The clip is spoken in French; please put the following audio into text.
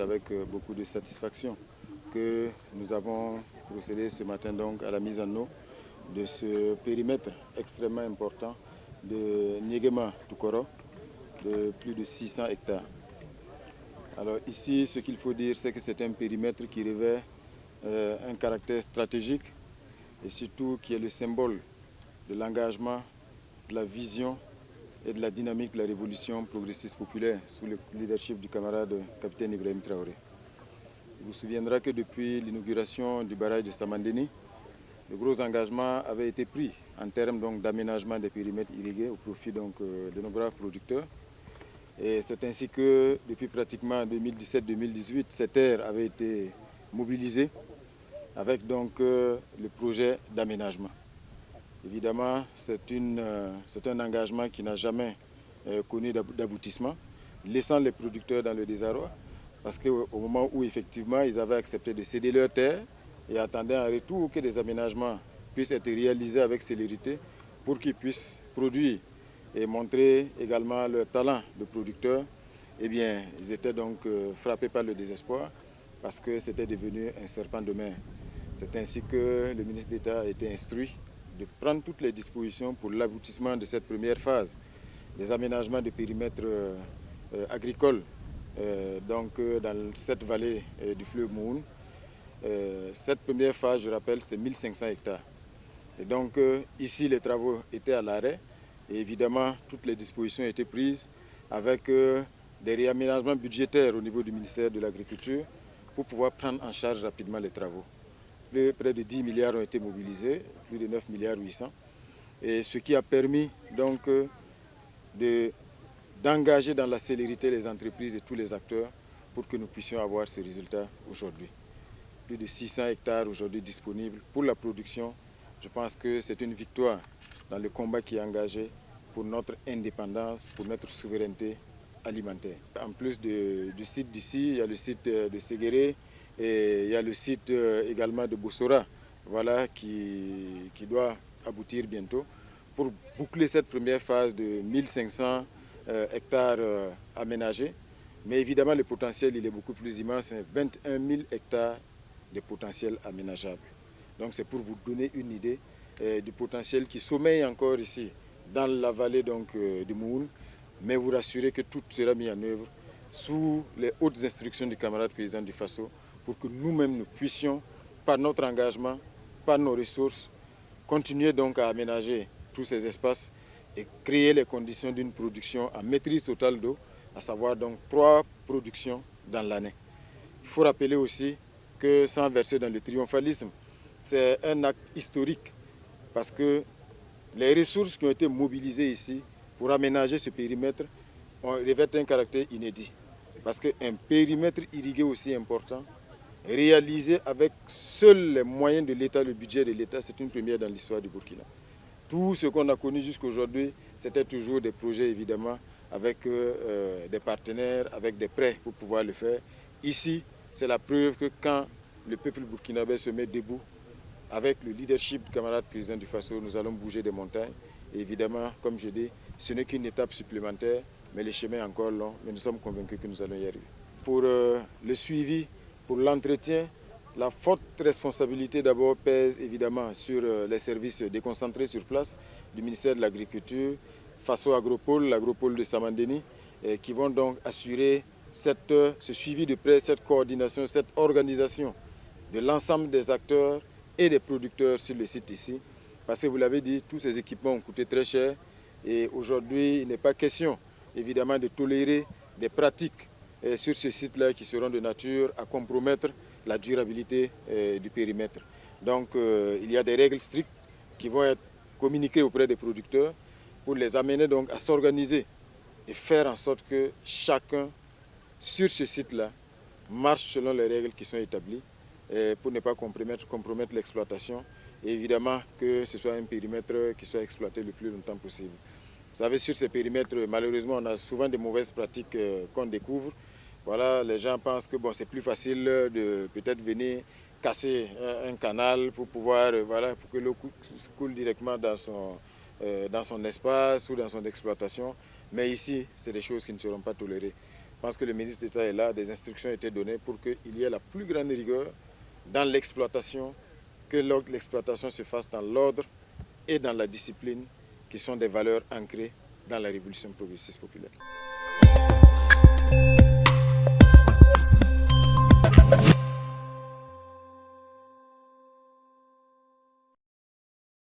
c'est avec beaucoup de satisfaction que nous avons procédé ce matin donc à la mise en eau de ce périmètre extrêmement important de Niéguéma-Toukoro de plus de 600 hectares. Alors ici, ce qu'il faut dire, c'est que c'est un périmètre qui revêt un caractère stratégique et surtout qui est le symbole de l'engagement, de la vision et de la dynamique de la révolution progressiste populaire sous le leadership du camarade capitaine Ibrahim Traoré. Il vous souviendra que depuis l'inauguration du barrage de Samandéni, de gros engagements avaient été pris en termes d'aménagement des périmètres irrigués au profit de nos braves producteurs. Et c'est ainsi que depuis pratiquement 2017-2018, cette terre avait été mobilisée avec le projet d'aménagement. Évidemment, c'est un engagement qui n'a jamais connu d'aboutissement, laissant les producteurs dans le désarroi, parce qu'au moment où effectivement ils avaient accepté de céder leurs terres et attendaient en retour que des aménagements puissent être réalisés avec célérité pour qu'ils puissent produire et montrer également leur talent de producteurs, eh bien, ils étaient donc frappés par le désespoir parce que c'était devenu un serpent de mer. C'est ainsi que le ministre d'État a été instruit de prendre toutes les dispositions pour l'aboutissement de cette première phase des aménagements de périmètres agricoles dans cette vallée du fleuve Moun. Cette première phase, je rappelle, c'est 1500 hectares. Et donc ici, les travaux étaient à l'arrêt et évidemment, toutes les dispositions étaient prises avec des réaménagements budgétaires au niveau du ministère de l'Agriculture pour pouvoir prendre en charge rapidement les travaux. Près de 10 milliards ont été mobilisés, plus de 9 milliards 800, et ce qui a permis donc d'engager dans la célérité les entreprises et tous les acteurs pour que nous puissions avoir ce résultat aujourd'hui. Plus de 600 hectares aujourd'hui disponibles pour la production. Je pense que c'est une victoire dans le combat qui est engagé pour notre indépendance, pour notre souveraineté alimentaire. En plus du site d'ici, il y a le site de Séguéré et il y a le site également de Boussora, voilà, qui doit aboutir bientôt pour boucler cette première phase de 1500 hectares aménagés. Mais évidemment, le potentiel il est beaucoup plus immense, c'est 21 000 hectares de potentiel aménageable. Donc c'est pour vous donner une idée du potentiel qui sommeille encore ici, dans la vallée du Moun, mais vous rassurez que tout sera mis en œuvre sous les hautes instructions du camarade président du Faso pour que nous-mêmes nous puissions, par notre engagement, par nos ressources, continuer donc à aménager tous ces espaces et créer les conditions d'une production à maîtrise totale d'eau, à savoir donc 3 productions dans l'année. Il faut rappeler aussi que sans verser dans le triomphalisme, c'est un acte historique parce que les ressources qui ont été mobilisées ici pour aménager ce périmètre revêtent un caractère inédit. Parce qu'un périmètre irrigué aussi important, réalisé avec seuls les moyens de l'État, le budget de l'État, c'est une première dans l'histoire du Burkina. Tout ce qu'on a connu jusqu'à aujourd'hui, c'était toujours des projets évidemment avec des partenaires, avec des prêts pour pouvoir le faire. Ici, c'est la preuve que quand le peuple burkinabé se met debout, avec le leadership du camarade président du Faso, nous allons bouger des montagnes. Et évidemment, comme je dis, ce n'est qu'une étape supplémentaire, mais le chemin est encore long, mais nous sommes convaincus que nous allons y arriver. Pour le suivi, pour l'entretien, la forte responsabilité d'abord pèse évidemment sur les services déconcentrés sur place du ministère de l'Agriculture, Faso Agropole, l'Agropole de Samandéni, qui vont donc assurer ce suivi de près, cette coordination, cette organisation de l'ensemble des acteurs et des producteurs sur le site ici. Parce que vous l'avez dit, tous ces équipements ont coûté très cher et aujourd'hui, il n'est pas question évidemment de tolérer des pratiques sur ce site-là qui seront de nature à compromettre la durabilité du périmètre. Donc il y a des règles strictes qui vont être communiquées auprès des producteurs pour les amener donc à s'organiser et faire en sorte que chacun sur ce site-là marche selon les règles qui sont établies pour ne pas compromettre l'exploitation et évidemment que ce soit un périmètre qui soit exploité le plus longtemps possible. Vous savez, sur ces périmètres, malheureusement, on a souvent des mauvaises pratiques qu'on découvre. Voilà, les gens pensent que bon, c'est plus facile de peut-être venir casser un canal pour pouvoir, voilà, pour que l'eau coule directement dans son espace ou dans son exploitation. Mais ici, c'est des choses qui ne seront pas tolérées. pense que le ministre d'État est là, des instructions ont été données pour qu'il y ait la plus grande rigueur dans l'exploitation, que l'exploitation se fasse dans l'ordre et dans la discipline, qui sont des valeurs ancrées dans la révolution progressiste populaire.